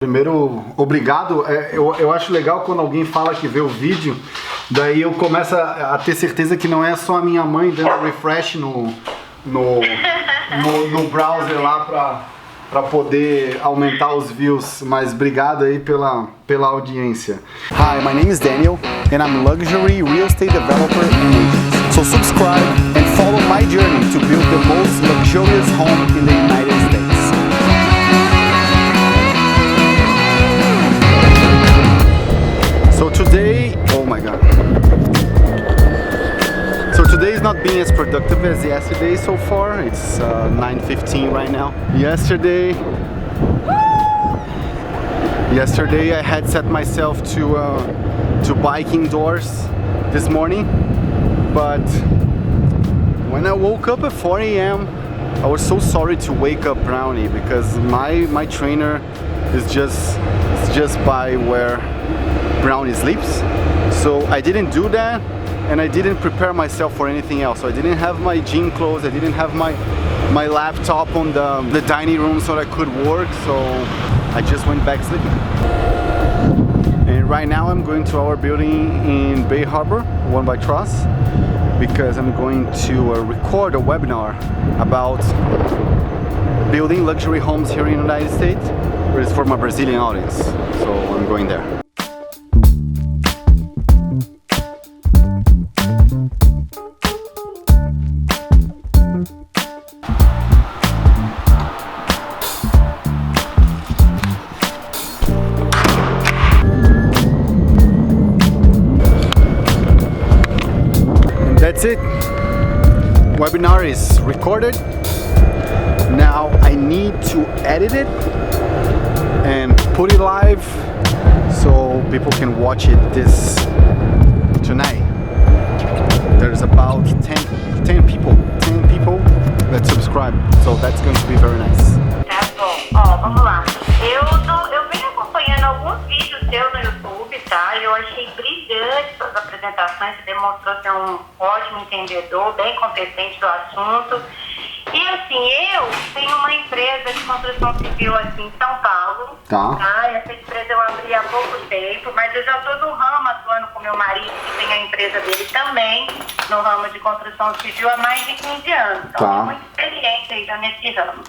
Primeiro, obrigado. Eu acho legal quando alguém fala que vê o vídeo, daí eu começo a ter certeza que não é só a minha mãe dando refresh no browser lá para poder aumentar os views, mas obrigado aí pela audiência. Hi, my name is Daniel and I'm a luxury real estate developer and agent. So subscribe and follow my journey to build the most luxurious home in the United States. So today, oh my god. So today is not being as productive as yesterday so far. It's 9:15 right now. Yesterday I had set myself to bike indoors this morning, but when I woke up at 4 a.m. I was so sorry to wake up Brownie because my trainer is just by where Brownie sleeps. So I didn't do that, and I didn't prepare myself for anything else. So I didn't have my gym clothes, I didn't have my laptop on the dining room so that I could work, so I just went back sleeping. And right now I'm going to our building in Bay Harbor, One by Truss, because I'm going to record a webinar about building luxury homes here in the United States, but it's for my Brazilian audience, so I'm going there. That's it. Webinar is recorded. Now I need to edit it and put it live so people can watch it tonight. There's about 10 people that subscribe, so that's going to be very nice. Tá bom, ó, vamos lá. Eu venho acompanhando alguns vídeos seus no YouTube, tá? Eu achei brilhante suas apresentações, você demonstrou ser um ótimo entendedor, bem competente do assunto. E assim, eu tenho uma empresa de construção civil aqui em São Paulo. Tá. Essa empresa eu abri há pouco tempo, mas eu já estou no ramo atuando com meu marido, que tem a empresa dele também, no ramo de construção civil há mais de 15 anos. Então, Tá. tenho muita experiência aí já nesse ramo.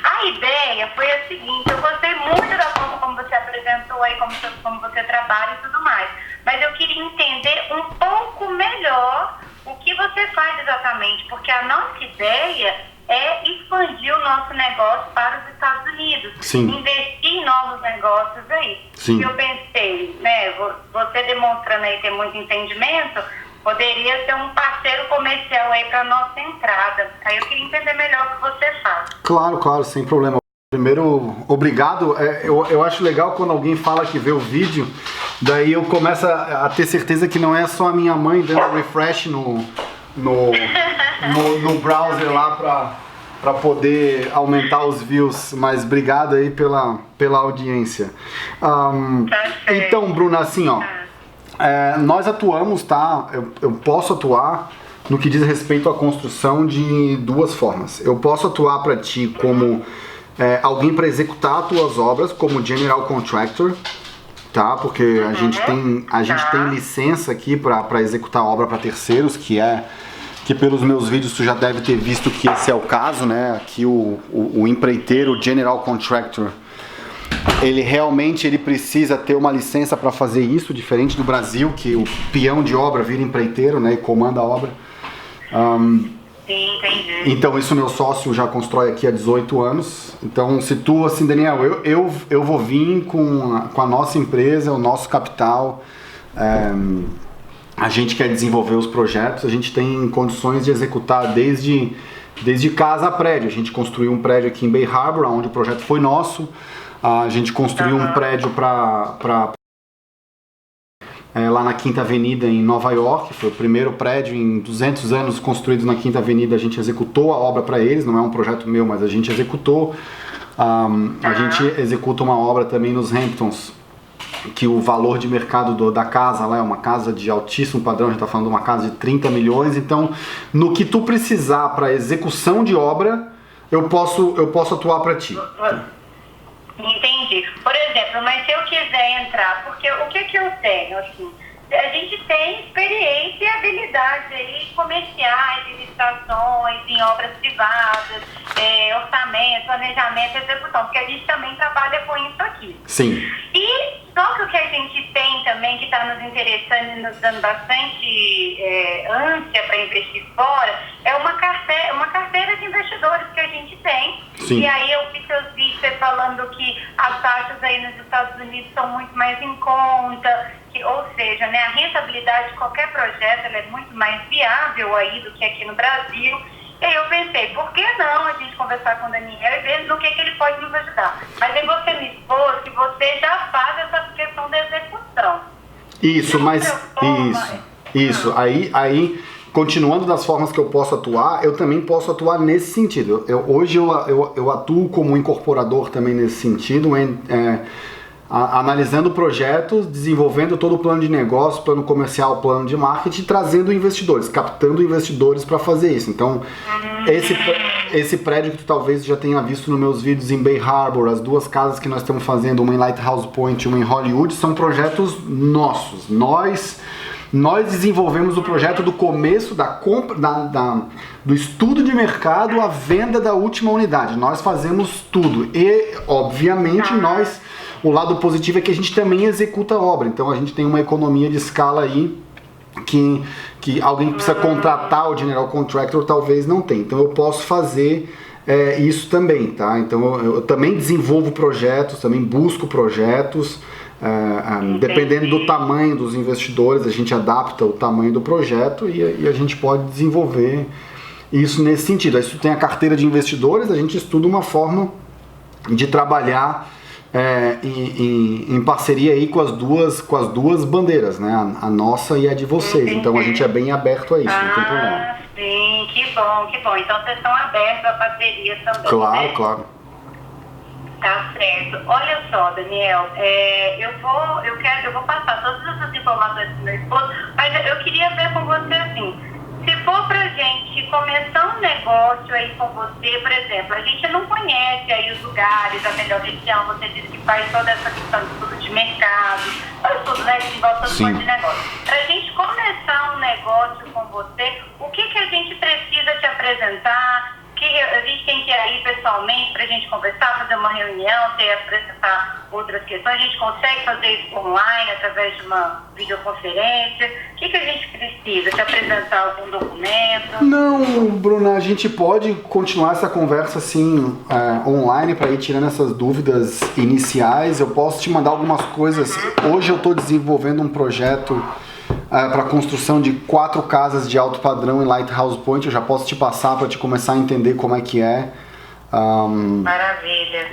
A ideia foi a seguinte: eu gostei muito da forma como você apresentou aí, como você trabalha e tudo mais. Mas eu queria entender um pouco melhor o que você faz exatamente, porque a nossa ideia é expandir o nosso negócio para os Estados Unidos. Sim. Investir em novos negócios aí. Sim. E eu pensei, né, você demonstrando aí ter muito entendimento, poderia ser um parceiro comercial aí para nossa entrada. Aí eu queria entender melhor o que você faz. Claro, sem problema. Primeiro, obrigado. Eu acho legal quando alguém fala que vê o vídeo, daí eu começo a ter certeza que não é só a minha mãe dando refresh no browser lá para poder aumentar os views, mas obrigado aí pela audiência. Então, Bruna, assim, ó, nós atuamos, tá? Eu posso atuar no que diz respeito à construção de duas formas. Eu posso atuar para ti como alguém para executar as tuas obras, como general contractor, tá? Porque a gente tem licença aqui para executar obra para terceiros, que pelos meus vídeos tu já deve ter visto que esse é o caso, né? Aqui o empreiteiro, o general contractor, ele precisa ter uma licença para fazer isso, diferente do Brasil, que o peão de obra vira empreiteiro, né? E comanda a obra. Sim, entendi. Então isso meu sócio já constrói aqui há 18 anos. Então se tu, assim, Daniel, eu vou vir com a nossa empresa, o nosso capital, a gente quer desenvolver os projetos, a gente tem condições de executar desde casa a prédio. A gente construiu um prédio aqui em Bay Harbor, onde o projeto foi nosso. A gente construiu um prédio lá na Quinta Avenida em Nova York. Foi o primeiro prédio em 200 anos construído na Quinta Avenida. A gente executou a obra para eles, não é um projeto meu, mas a gente executou. A gente executa uma obra também nos Hamptons, que o valor de mercado da casa lá é uma casa de altíssimo padrão. A gente está falando de uma casa de 30 milhões. Então, no que tu precisar para execução de obra, eu posso atuar para ti. Entendi. Por exemplo, mas se eu quiser entrar, porque o que eu tenho, assim, a gente tem experiência e habilidades aí comerciais, em licitações, em obras privadas, orçamento, planejamento, execução, porque a gente também trabalha com isso aqui. Sim. E só que o que a gente tem também, que está nos interessando e nos dando bastante ânsia para investir fora, é uma carteira de investidores que a gente tem. Sim. E aí eu vi seus vídeos falando que as taxas aí nos Estados Unidos são muito mais em conta, ou seja, né, a rentabilidade de qualquer projeto ela é muito mais viável aí do que aqui no Brasil. E aí eu pensei, por que não a gente conversar com o Daniel e ver no que ele pode nos ajudar? Mas aí você me expôs que você já faz essa questão da execução. Isso, mas... Isso. Aí, continuando das formas que eu posso atuar, eu também posso atuar nesse sentido. Hoje eu atuo como incorporador também nesse sentido, analisando projetos, desenvolvendo todo o plano de negócio, plano comercial, plano de marketing, trazendo investidores, captando investidores para fazer isso. Então, esse prédio que tu talvez já tenha visto nos meus vídeos em Bay Harbor, as duas casas que nós estamos fazendo, uma em Lighthouse Point e uma em Hollywood, são projetos nossos. Nós desenvolvemos o projeto do começo, da compra, do estudo de mercado à venda da última unidade. Nós fazemos tudo e, obviamente, o lado positivo é que a gente também executa a obra. Então a gente tem uma economia de escala aí que alguém que precisa contratar o general contractor talvez não tenha. Então eu posso fazer isso também, tá? Então eu também desenvolvo projetos, também busco projetos. Dependendo do tamanho dos investidores, a gente adapta o tamanho do projeto e a gente pode desenvolver isso nesse sentido. Aí se tu tem a carteira de investidores, a gente estuda uma forma de trabalhar em parceria aí com as duas bandeiras, né? A nossa e a de vocês. Entendi. Então a gente é bem aberto a isso, não tem problema. Sim, que bom. Então vocês estão abertos à parceria também, Claro, né? claro. Tá certo. Olha só, Daniel, eu vou passar todas essas informações pro meu esposo, mas eu queria ver com você assim, se for pra gente começar um negócio aí com você, por exemplo, a gente não conhece aí os lugares, a melhor região, você disse que faz toda essa questão de estudo de mercado, faz tudo, né, que envolve todo tipo de negócio. Pra gente começar um negócio com você, o que a gente precisa te apresentar? Que a gente tem que ir aí pessoalmente para a gente conversar, fazer uma reunião, apresentar outras questões. A gente consegue fazer isso online, através de uma videoconferência. O que a gente precisa? Te apresentar algum documento? Não, Bruna, a gente pode continuar essa conversa assim online para ir tirando essas dúvidas iniciais. Eu posso te mandar algumas coisas. Hoje eu estou desenvolvendo um projeto para construção de 4 casas de alto padrão em Lighthouse Point. Eu já posso te passar para te começar a entender como é que é. Maravilha.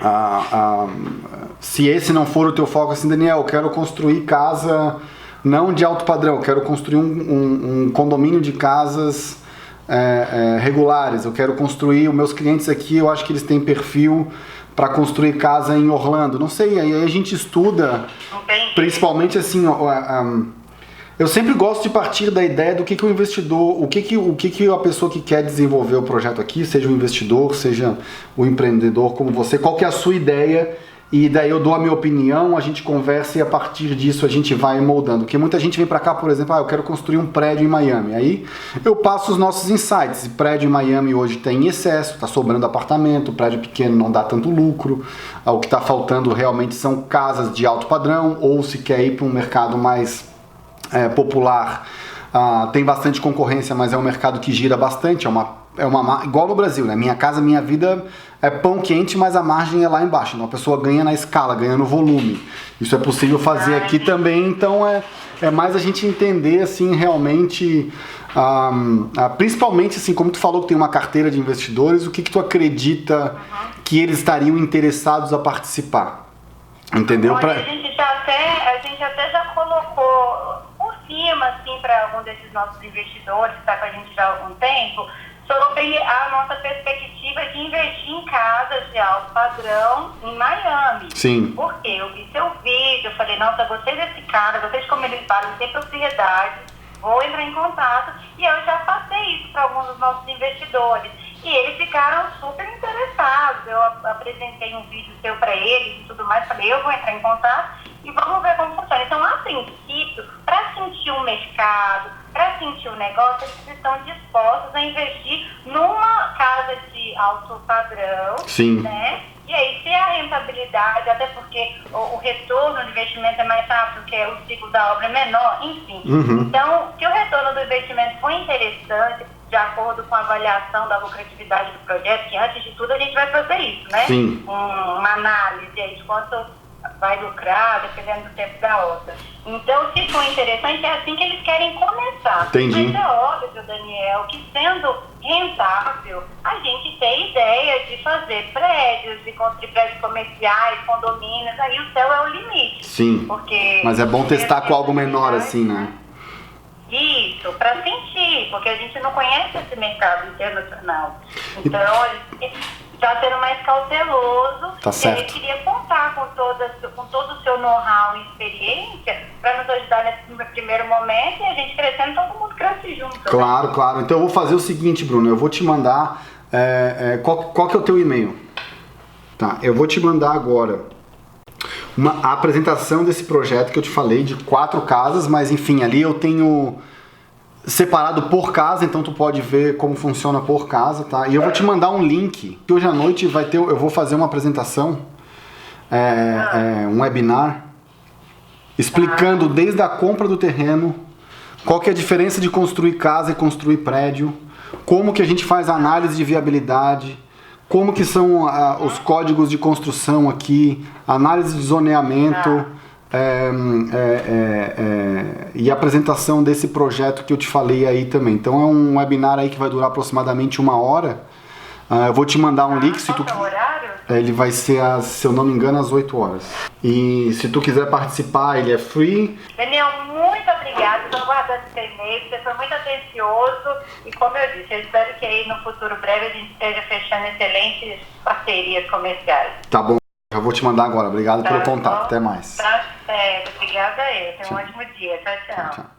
Se esse não for o teu foco, assim, Daniel, eu quero construir casa não de alto padrão, eu quero construir um condomínio de casas regulares. Eu quero construir, os meus clientes aqui, eu acho que eles têm perfil para construir casa em Orlando. Não sei, aí a gente estuda, principalmente assim, eu sempre gosto de partir da ideia do que o investidor, o que a pessoa que quer desenvolver o projeto aqui, seja o investidor, seja o empreendedor como você, qual que é a sua ideia, e daí eu dou a minha opinião, a gente conversa e a partir disso a gente vai moldando. Porque muita gente vem pra cá, por exemplo, eu quero construir um prédio em Miami. Aí eu passo os nossos insights. O prédio em Miami hoje tem excesso, tá sobrando apartamento, o prédio pequeno não dá tanto lucro, o que está faltando realmente são casas de alto padrão, ou se quer ir para um mercado mais popular, tem bastante concorrência, mas é um mercado que gira bastante, igual no Brasil, né? Minha Casa Minha Vida é pão quente, mas a margem é lá embaixo, então a pessoa ganha na escala, ganha no volume. Isso é possível fazer aqui também, então é mais a gente entender assim realmente, principalmente assim, como tu falou que tem uma carteira de investidores, o que tu acredita que eles estariam interessados a participar, entendeu? Olha, a gente até já colocou assim, para algum desses nossos investidores que está com a gente já há algum tempo, sobre a nossa perspectiva de investir em casas de alto padrão em Miami. Sim. Porque eu vi seu vídeo, eu falei, nossa, gostei desse cara, gostei de como ele fala, tem propriedade, vou entrar em contato, e eu já passei isso para alguns dos nossos investidores. E eles ficaram super interessados interessados. Eu apresentei um vídeo seu para eles e tudo mais, falei, eu vou entrar em contato e vamos ver como funciona. Então, a princípio, para sentir o mercado, para sentir o negócio, eles estão dispostos a investir numa casa de alto padrão, Sim. né? E aí, se a rentabilidade, até porque o retorno do investimento é mais rápido, porque o ciclo da obra é menor, enfim. Então, se o retorno do investimento for interessante, de acordo com a avaliação da lucratividade do projeto, que antes de tudo a gente vai fazer isso, né? Sim. Uma análise aí de quanto vai lucrar, dependendo do tempo da obra. Então, se for interessante, é assim que eles querem começar. Entendi. Mas é óbvio, Daniel, que sendo rentável, a gente tem ideia de fazer prédios, de construir prédios comerciais, condomínios, aí o céu é o limite. Sim, porque mas é bom testar com algo menor assim, né? Isso, para sentir, porque a gente não conhece esse mercado internacional. Então, está sendo mais cauteloso. Tá certo. E ele queria contar com todo o seu know-how e experiência para nos ajudar nesse primeiro momento e a gente crescendo, todo mundo cresce junto. Claro, claro. Então eu vou fazer o seguinte, Bruno, eu vou te mandar... qual que é o teu e-mail? Tá, eu vou te mandar agora a apresentação desse projeto que eu te falei, de 4 casas, mas enfim, ali eu tenho separado por casa, então tu pode ver como funciona por casa, tá? E eu vou te mandar um link, que hoje à noite eu vou fazer uma apresentação, um webinar, explicando desde a compra do terreno, qual que é a diferença de construir casa e construir prédio, como que a gente faz a análise de viabilidade, como que são os códigos de construção aqui, análise de zoneamento e apresentação desse projeto que eu te falei aí também. Então é um webinar aí que vai durar aproximadamente 1 hora. Eu vou te mandar um link. Qual é o horário? Ele vai ser, se eu não me engano, às 8 horas. E se tu quiser participar, ele é free. Daniel, muito obrigada. Estou guardando seu e-mail. Você foi muito atencioso. E como eu disse, eu espero que aí no futuro breve a gente esteja fechando excelentes parcerias comerciais. Tá bom. Já vou te mandar agora. Obrigado pelo contato. Bom? Até mais. Tá certo. Obrigada a ele. Tenha um ótimo dia. Tchau, tchau. Tchau.